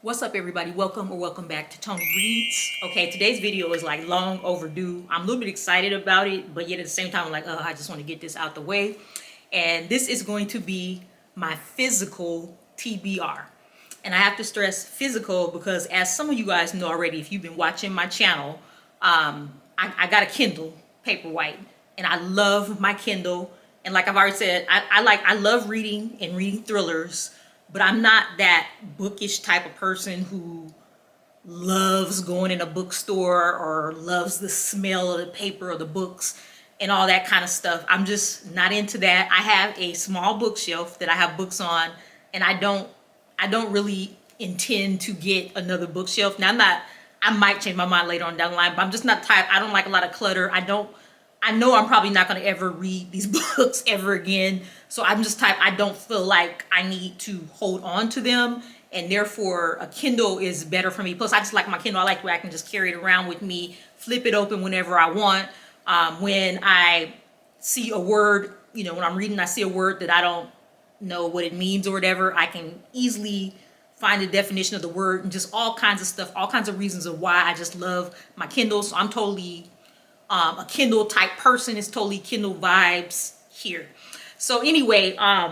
What's up, everybody? Welcome back to Tony Reads. Okay, today's video is like long overdue. I'm a little bit excited about it, but yet at the same time I'm like, I just want to get this out the way. And this is going to be my physical TBR. And I have to stress physical because, as some of you guys know already, if you've been watching my channel, I got a Kindle Paperwhite, and I love my Kindle. And like I've already said, I love reading and reading thrillers, but I'm not that bookish type of person who loves going in a bookstore or loves the smell of the paper or the books and all that kind of stuff. I'm just not into that. I have a small bookshelf that I have books on, and I don't really intend to get another bookshelf. Now I might change my mind later on down the line, but I'm just not the type. I don't like a lot of clutter. I know I'm probably not going to ever read these books ever again. So I'm just type, I don't feel like I need to hold on to them. And therefore, a Kindle is better for me. Plus, I just like my Kindle. I like where I can just carry it around with me, flip it open whenever I want. When I see a word, when I'm reading, I see a word that I don't know what it means or whatever, I can easily find the definition of the word and just all kinds of stuff, all kinds of reasons of why I just love my Kindle. So I'm totally a Kindle type person. It's totally Kindle vibes here. So anyway, I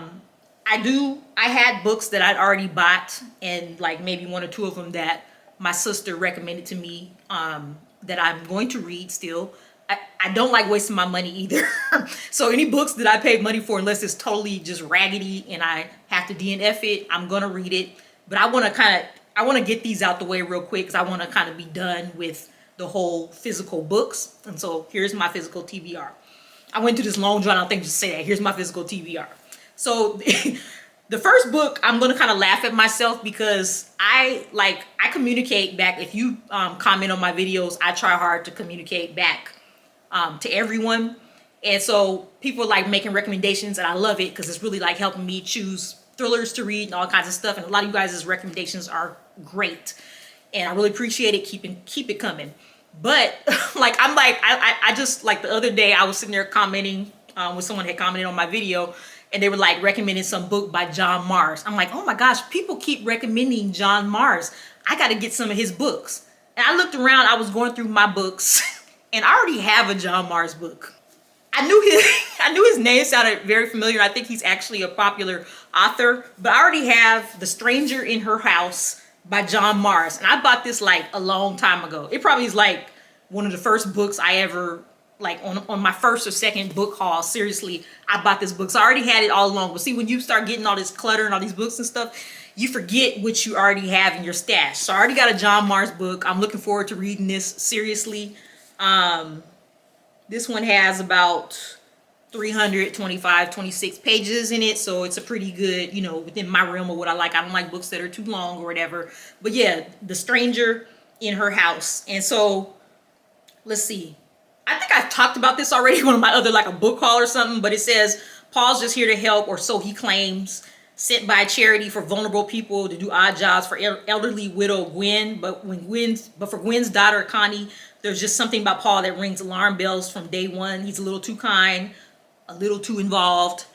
had books that I'd already bought, and like maybe one or two of them that my sister recommended to me, that I'm going to read still. I don't like wasting my money either. So any books that I paid money for, unless it's totally just raggedy and I have to DNF it, I'm gonna read it. But I want to get these out the way real quick because I want to kind of be done with the whole physical books. And so here's my physical TBR. I went through this long drawn out thing to say that. Here's my physical TBR. So the first book, I'm going to kind of laugh at myself because I communicate back. If you comment on my videos, I try hard to communicate back to everyone. And so people are like making recommendations, and I love it because it's really like helping me choose thrillers to read and all kinds of stuff. And a lot of you guys' recommendations are great, and I really appreciate it. Keep it coming. But I just like the other day I was sitting there commenting when someone had commented on my video, and they were like recommending some book by John Mars. I'm like, oh my gosh, people keep recommending John Mars. I got to get some of his books. And I looked around. I was going through my books, and I already have a John Mars book. I knew his name sounded very familiar. I think he's actually a popular author, but I already have The Stranger in Her House by John Mars. And I bought this like a long time ago. It probably is like one of the first books I ever, like on my first or second book haul. Seriously, I bought this book. So I already had it all along. But see, when you start getting all this clutter and all these books and stuff, you forget what you already have in your stash. So I already got a John Mars book. I'm looking forward to reading this seriously. This one has about 26 pages in it, so it's a pretty good, within my realm of what I like. I don't like books that are too long or whatever. But yeah, The Stranger in Her House. And so let's see. I think I've talked about this already one of my other, like a book haul or something, but it says Paul's just here to help, or so he claims, sent by a charity for vulnerable people to do odd jobs for elderly widow Gwen. But for Gwen's daughter Connie, there's just something about Paul that rings alarm bells from day one. He's a little too kind, a little too involved.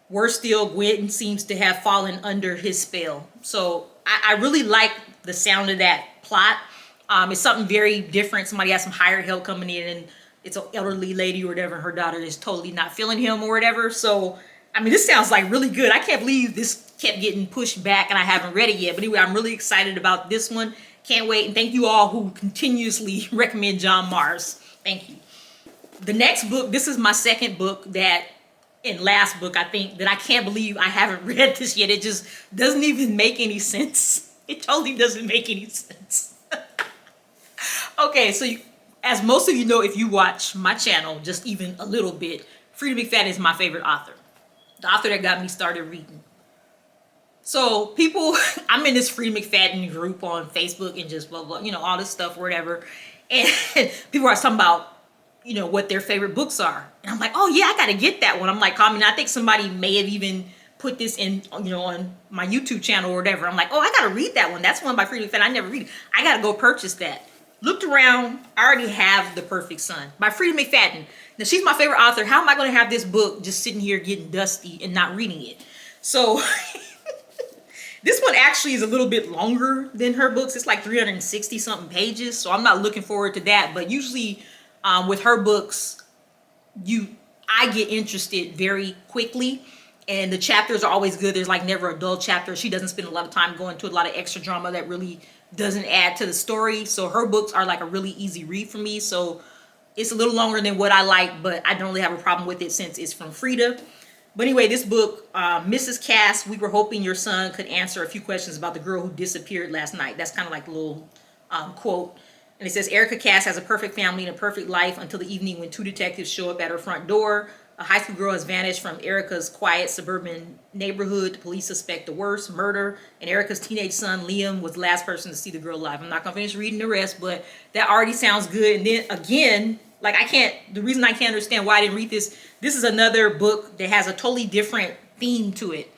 Worse still, Gwen seems to have fallen under his spell. So I really like the sound of that plot. It's something very different. Somebody has some hired help coming in, and it's an elderly lady or whatever. Her daughter is totally not feeling him or whatever. So, I mean, this sounds like really good. I can't believe this kept getting pushed back and I haven't read it yet. But anyway, I'm really excited about this one. Can't wait. And thank you all who continuously recommend John Mars. Thank you. The next book, this is my second book last book, I think, that I can't believe I haven't read this yet. It just doesn't even make any sense. It totally doesn't make any sense. Okay, so as most of you know, if you watch my channel just even a little bit, Freida McFadden is my favorite author. The author that got me started reading. So I'm in this Freida McFadden group on Facebook and just blah, blah, all this stuff, whatever. And people are talking about, what their favorite books are. And I'm like, oh yeah, I got to get that one. I'm like, I think somebody may have even put this in, on my YouTube channel or whatever. I'm like, oh, I got to read that one. That's one by Freida McFadden. I never read it. I got to go purchase that. Looked around. I already have The Perfect Son by Freida McFadden. Now, she's my favorite author. How am I going to have this book just sitting here getting dusty and not reading it? So This one actually is a little bit longer than her books. It's like 360 something pages, so I'm not looking forward to that. But usually with her books, I get interested very quickly, and the chapters are always good. There's like never a dull chapter. She doesn't spend a lot of time going to a lot of extra drama that really doesn't add to the story. So her books are like a really easy read for me. So it's a little longer than what I like, but I don't really have a problem with it since it's from Freida. But anyway, this book, Mrs. Cass, we were hoping your son could answer a few questions about the girl who disappeared last night. That's kind of like a little quote. And it says, Erica Cass has a perfect family and a perfect life until the evening when two detectives show up at her front door. A high school girl has vanished from Erica's quiet suburban neighborhood. The police suspect the worst, murder. And Erica's teenage son, Liam, was the last person to see the girl alive. I'm not going to finish reading the rest, but that already sounds good. And then again, like the reason I can't understand why I didn't read this is another book that has a totally different theme to it.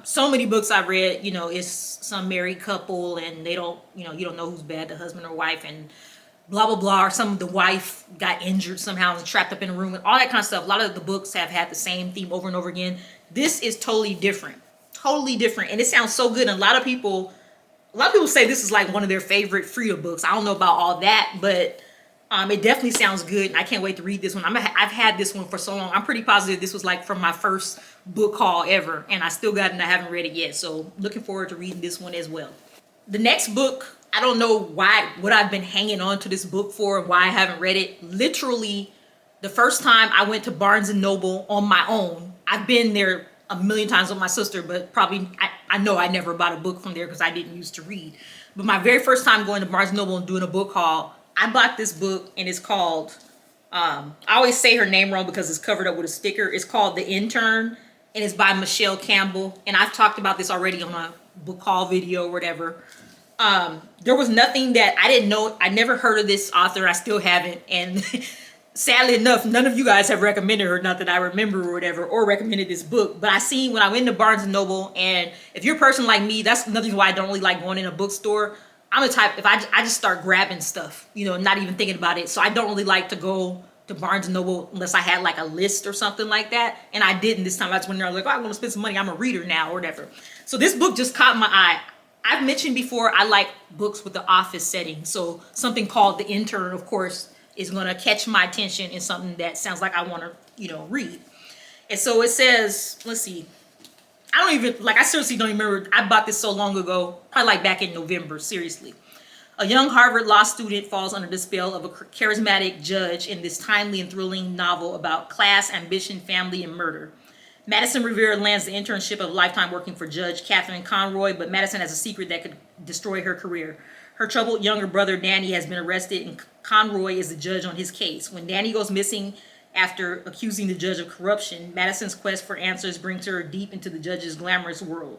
So many books I've read, it's some married couple and they don't, you don't know who's bad, the husband or wife, and blah, blah, blah, or the wife got injured somehow and trapped up in a room and all that kind of stuff. A lot of the books have had the same theme over and over again. This is totally different, and it sounds so good. And a lot of people say this is like one of their favorite Freida books. I don't know about all that, but it definitely sounds good, and I can't wait to read this one. I've had this one for so long. I'm pretty positive this was like from my first book haul ever, and I still got it and I haven't read it yet. So looking forward to reading this one as well. The next book, I don't know what I've been hanging on to this book for and why I haven't read it. Literally, the first time I went to Barnes & Noble on my own, I've been there a million times with my sister, but probably I know I never bought a book from there because I didn't used to read. But my very first time going to Barnes & Noble and doing a book haul, I bought this book, and it's called, I always say her name wrong because it's covered up with a sticker. It's called The Intern, and it's by Michelle Campbell. And I've talked about this already on a book haul video or whatever. There was nothing that I didn't know. I never heard of this author. I still haven't. And sadly enough, none of you guys have recommended her, not that I remember or whatever, or recommended this book. But I seen when I went to Barnes & Noble, and if you're a person like me, that's another reason why I don't really like going in a bookstore. I'm the type, if I just start grabbing stuff, not even thinking about it. So I don't really like to go to Barnes & Noble unless I had like a list or something like that. And I didn't this time. I just went there, I was like, oh, I want to spend some money. I'm a reader now or whatever. So this book just caught my eye. I've mentioned before, I like books with the office setting. So something called The Intern, of course, is going to catch my attention in something that sounds like I want to, read. And so it says, let's see. I seriously don't even remember. I bought this so long ago, probably like back in November, seriously. A young Harvard law student falls under the spell of a charismatic judge in this timely and thrilling novel about class, ambition, family, and murder. Madison Rivera lands the internship of a lifetime working for Judge Catherine Conroy, but Madison has a secret that could destroy her career. Her troubled younger brother, Danny, has been arrested, and Conroy is the judge on his case. When Danny goes missing after accusing the judge of corruption, Madison's quest for answers brings her deep into the judge's glamorous world.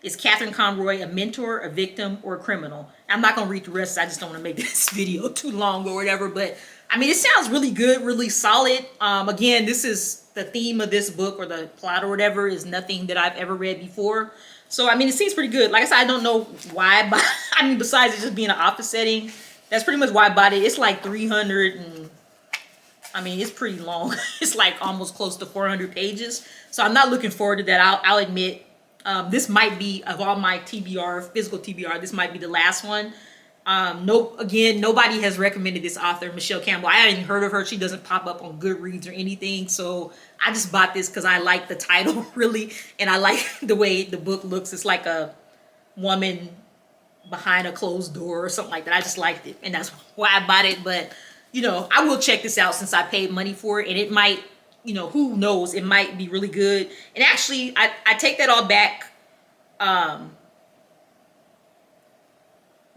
Is Catherine Conroy a mentor, a victim, or a criminal? I'm not going to read the rest. I just don't want to make this video too long or whatever. But, it sounds really good, really solid. Again, this is the theme of this book, or the plot or whatever, is nothing that I've ever read before. So, it seems pretty good. Like I said, I don't know why I bought besides it just being an office setting, that's pretty much why I bought it. It's like 300 and... it's pretty long. It's like almost close to 400 pages. So I'm not looking forward to that. I'll admit, this might be, of all my TBR, physical TBR, this might be the last one. Nobody has recommended this author, Michelle Campbell. I hadn't even heard of her. She doesn't pop up on Goodreads or anything. So I just bought this because I like the title, really. And I like the way the book looks. It's like a woman behind a closed door or something like that. I just liked it. And that's why I bought it. But I will check this out since I paid money for it, and it might, who knows, it might be really good. And actually, I take that all back.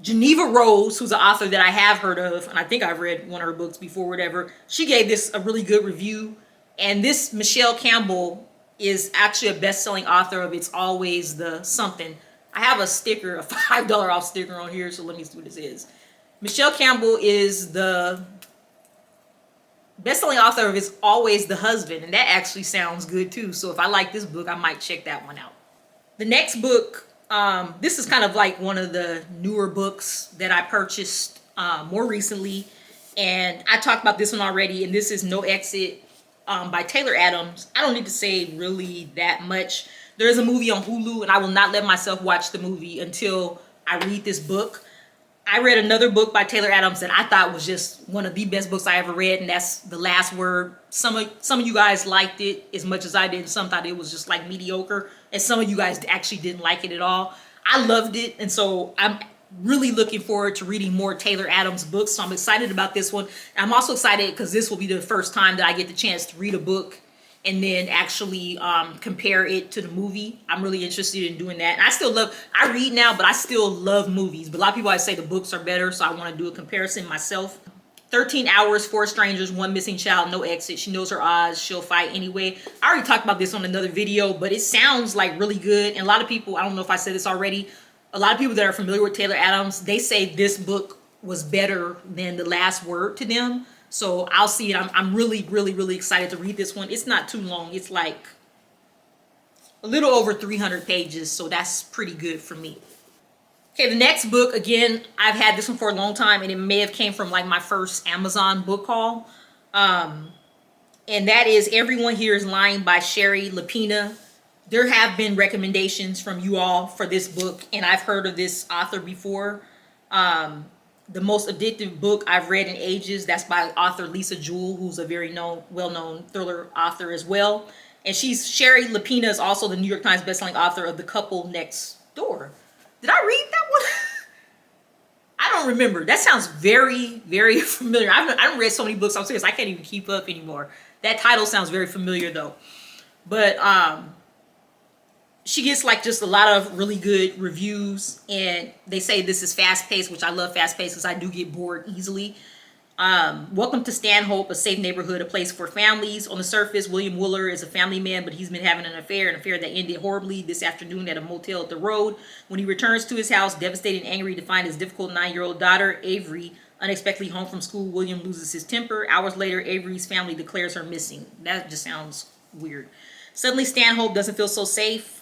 Geneva Rose, who's an author that I have heard of, and I think I've read one of her books before, whatever, she gave this a really good review. And this Michelle Campbell is actually a best-selling author of It's Always the Something. I have a sticker, a $5 off sticker on here, so let me see what this is. Michelle Campbell is the best-selling author of It's Always the Husband, and that actually sounds good too. So if I like this book, I might check that one out. The next book, this is kind of like one of the newer books that I purchased more recently, and I talked about this one already, and this is No Exit by Taylor Adams. I don't need to say really that much. There is a movie on Hulu, and I will not let myself watch the movie until I read this book. I read another book by Taylor Adams that I thought was just one of the best books I ever read, and that's The Last Word. Some of you guys liked it as much as I did. Some thought it was just like mediocre, and some of you guys actually didn't like it at all. I loved it, and so I'm really looking forward to reading more Taylor Adams books. So I'm excited about this one. I'm also excited because this will be the first time that I get the chance to read a book and then actually compare it to the movie. I'm really interested in doing that. And I read now, but I still love movies. But a lot of people always say the books are better, so I want to do a comparison myself. 13 hours, 4 strangers, 1 missing child, no exit. She knows her odds. She'll fight anyway. I already talked about this on another video, but it sounds like really good. And a lot of people, I don't know if I said this already, a lot of people that are familiar with Taylor Adams, they say this book was better than The Last Word to them. So I'll see it. I'm really, really, really excited to read this one. It's not too long. It's like a little over 300 pages. So that's pretty good for me. Okay, the next book, again, I've had this one for a long time, and it may have came from like my first Amazon book haul. And that is Everyone Here Is Lying by Sherry Lapina. There have been recommendations from you all for this book, and I've heard of this author before. The most addictive book I've read in ages, that's by author Lisa Jewell, who's a very well-known thriller author as well. And Sherry Lapina is also the New York Times bestselling author of The Couple Next Door. Did I read that one? I don't remember. That sounds very, very familiar. I haven't read so many books. I'm serious. I can't even keep up anymore. That title sounds very familiar though. But she gets like just a lot of really good reviews, and they say this is fast-paced, which I love fast-paced because I do get bored easily. Welcome to Stanhope, a safe neighborhood, a place for families. On the surface, William Wooler is a family man, but he's been having an affair that ended horribly this afternoon at a motel up the road. When he returns to his house, devastated and angry to find his difficult 9-year-old daughter, Avery, unexpectedly home from school, William loses his temper. Hours later, Avery's family declares her missing. That just sounds weird. Suddenly, Stanhope doesn't feel so safe.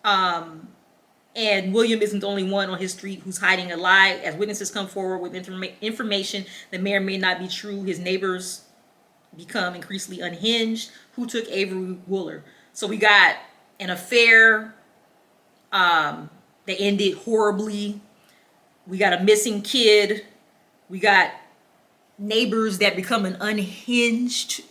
And William isn't the only one on his street who's hiding a lie. As witnesses come forward with information that may or may not be true, his neighbors become increasingly unhinged. Who took Avery Wooler? So we got an affair that ended horribly. We got a missing kid. We got neighbors that become an unhinged.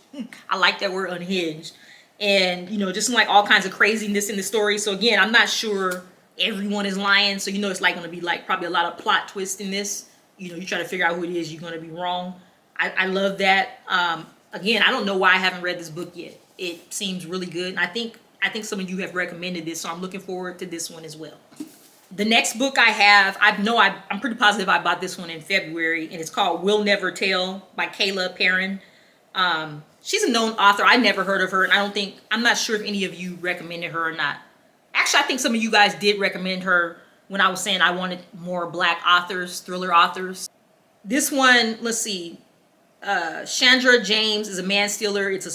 I like that word, unhinged. And, you know, just like all kinds of craziness in the story. So again, I'm not sure everyone is lying. So, you know, it's like going to be like probably a lot of plot twists in this. You know, you try to figure out who it is, you're going to be wrong. I love that. Again, I don't know why I haven't read this book yet. It seems really good. And I think some of you have recommended this. So I'm looking forward to this one as well. The next book I have, I'm pretty positive I bought this one in February. And it's called We'll Never Tell by Kayla Perrin. She's a known author. I never heard of her, and I'm not sure if any of you recommended her or not. Actually, I think some of you guys did recommend her when I was saying I wanted more Black authors, thriller authors. This one, let's see. Chandra James is a man stealer. It's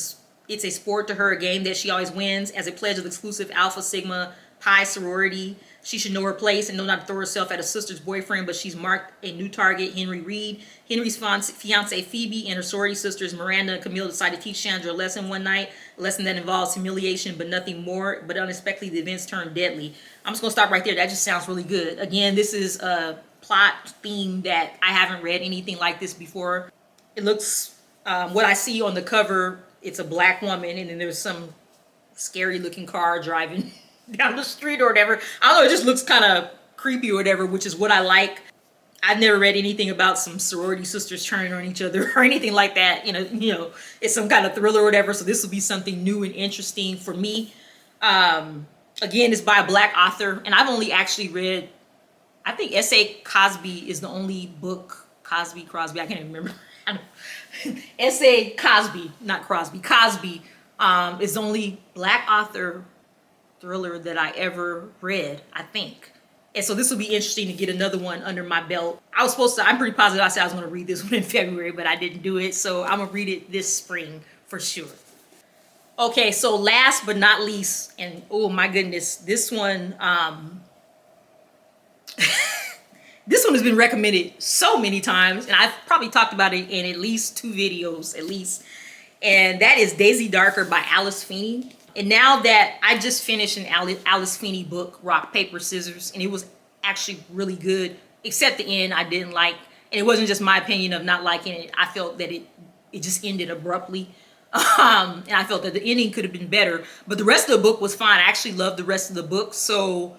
a sport to her, a game that she always wins. As a pledge of exclusive Alpha Sigma Pi sorority, she should know her place and know not to throw herself at a sister's boyfriend, but she's marked a new target, Henry Reed. Henry's fiance Phoebe and her sorority sisters Miranda and Camille decide to teach Chandra a lesson one night, a lesson that involves humiliation but nothing more, but unexpectedly the events turn deadly. I'm just going to stop right there. That just sounds really good. Again, this is a plot theme that I haven't read anything like this before. It looks, what I see on the cover, it's a Black woman, and then there's some scary looking car driving down the street or whatever. I don't know, it just looks kind of creepy or whatever, which is what I like. I've never read anything about some sorority sisters turning on each other or anything like that. You know, it's some kind of thriller or whatever. So this will be something new and interesting for me. Again, it's by a Black author, and I've only actually read, I think S.A. Cosby is the only book, Crosby, I can't even remember. S.A. Cosby, not Crosby, Cosby is the only Black author thriller that I ever read, I think. And so this will be interesting to get another one under my belt. I'm pretty positive I said I was going to read this one in February, but I didn't do it. So I'm going to read it this spring for sure. Okay, so last but not least, and oh my goodness, this one, this one has been recommended so many times, and I've probably talked about it in at least 2 videos, at least. And that is Daisy Darker by Alice Feeney. And now that I just finished an Alice Feeney book, Rock, Paper, Scissors, and it was actually really good, except the end I didn't like. And it wasn't just my opinion of not liking it. I felt that it just ended abruptly. And I felt that the ending could have been better. But the rest of the book was fine. I actually loved the rest of the book. So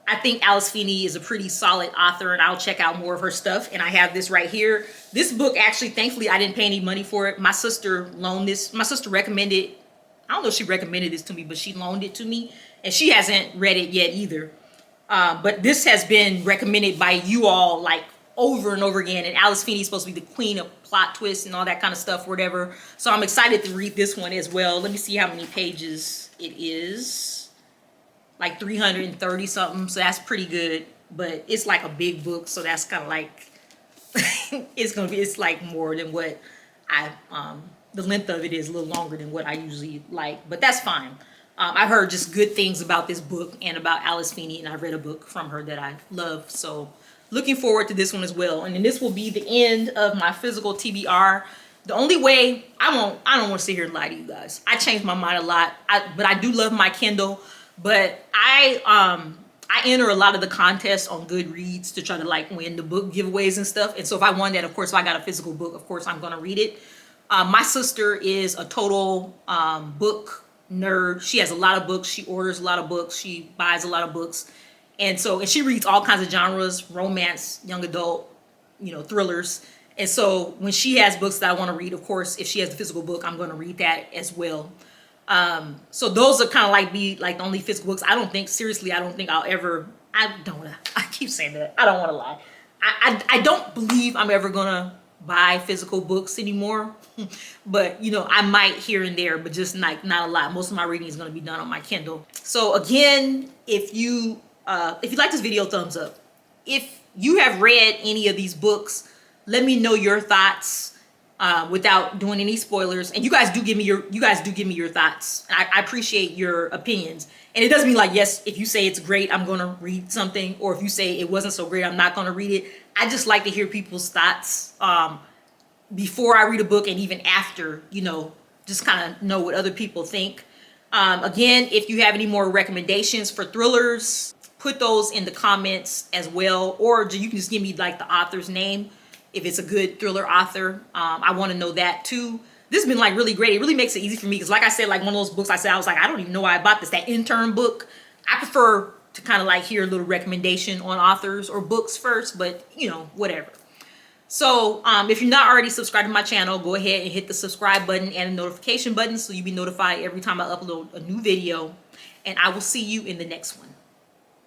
I think Alice Feeney is a pretty solid author, and I'll check out more of her stuff. And I have this right here. This book, actually, thankfully, I didn't pay any money for it. My sister loaned this. My sister recommended, I don't know if she recommended this to me, but she loaned it to me. And she hasn't read it yet either. But this has been recommended by you all like over and over again. And Alice Feeney is supposed to be the queen of plot twists and all that kind of stuff, whatever. So I'm excited to read this one as well. Let me see how many pages it is. Like 330 something. So that's pretty good. But it's like a big book. So that's kind of like, it's like more than what the length of it is a little longer than what I usually like. But that's fine. I've heard just good things about this book and about Alice Feeney, and I've read a book from her that I love. So looking forward to this one as well. And then this will be the end of my physical TBR. The only way, I don't want to sit here and lie to you guys. I changed my mind a lot, but I do love my Kindle. But I enter a lot of the contests on Goodreads to try to like win the book giveaways and stuff. And so if I won that, of course, if I got a physical book, of course, I'm going to read it. My sister is a total book nerd. She has a lot of books. She orders a lot of books. She buys a lot of books. And she reads all kinds of genres, romance, young adult, thrillers. And so when she has books that I want to read, of course, if she has the physical book, I'm going to read that as well. So those are kind of like the only physical books. I don't think I'll ever, I keep saying that. I don't want to lie. I don't believe I'm ever going to buy physical books anymore. But, I might here and there, but just not a lot. Most of my reading is going to be done on my Kindle. So again, if you like this video, thumbs up. If you have read any of these books, let me know your thoughts without doing any spoilers. And you guys do give me your thoughts. I appreciate your opinions. And it doesn't mean like, yes, if you say it's great, I'm going to read something. Or if you say it wasn't so great, I'm not going to read it. I just like to hear people's thoughts before I read a book and even after, just kind of know what other people think. Again, if you have any more recommendations for thrillers, put those in the comments as well. Or you can just give me like the author's name if it's a good thriller author. I want to know that too. This has been like really great. It really makes it easy for me because like I said, like one of those books I said, I was like, I don't even know why I bought this, that Intern book. I prefer to kind of like hear a little recommendation on authors or books first, but whatever. So if you're not already subscribed to my channel, go ahead and hit the subscribe button and the notification button so you'll be notified every time I upload a new video. And I will see you in the next one.